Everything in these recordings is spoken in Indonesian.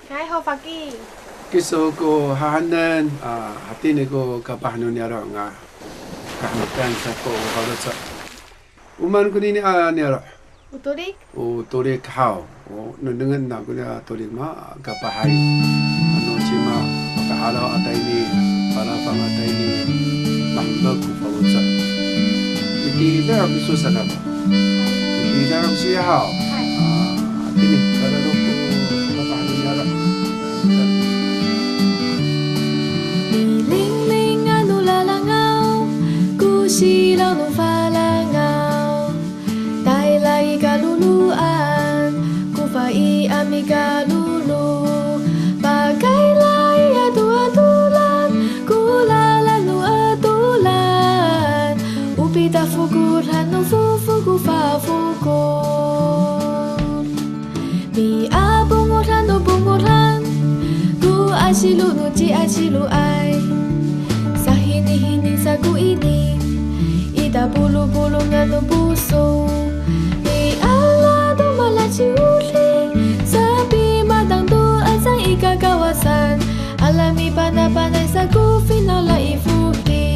Hai Hofaki. Kiso ko hahanan hati ni ko kapahno ni ara nga kahnutan sa ko halasa. Uman ko ni ni ara. Uturik? O torik how. O nundengan na ko na torik ma kapahai. Ano cima pagkahalaw atay ni para pang atay ni mahmbag ko halasa. Hindi na ako susa na ba. Hindi na ako siya how. Hati ni kararo ko kapahno ni ara. Silaw ng falangaw, tayo lagi kaluluan, kufai ami kalulu, pagkailay atu-atulan, kulalan no atulan, upita fukuran no fufuku fafukul. Mi abunguran no bunguran, ku asilu no ci asilu ay, sa hini-hini sa ku ini. Ita bulu-bulu nganu puso Ni ala do malaci uli Sabi madang doan sa ikakawasan Alami panay-panay sa kufinaw la ifuki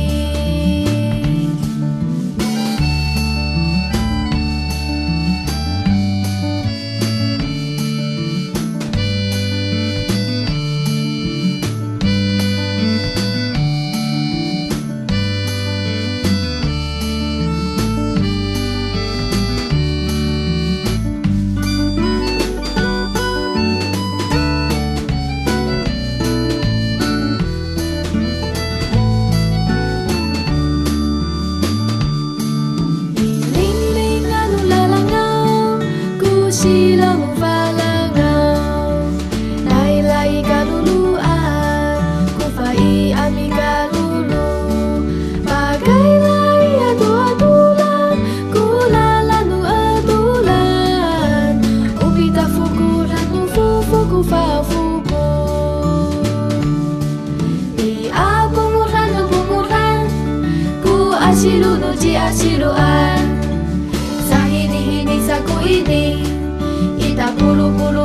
silaw ng falangaw, laylay kaluluan, kufai ami kalulu, pagkailay atu-atulan, kulalan no atulan, upita fukuran no fufuku fafukul. Di abunguran no bunguran, ku asilu no ci asiluan, sa hini-hini sa ku ini. Ita bulu-bulu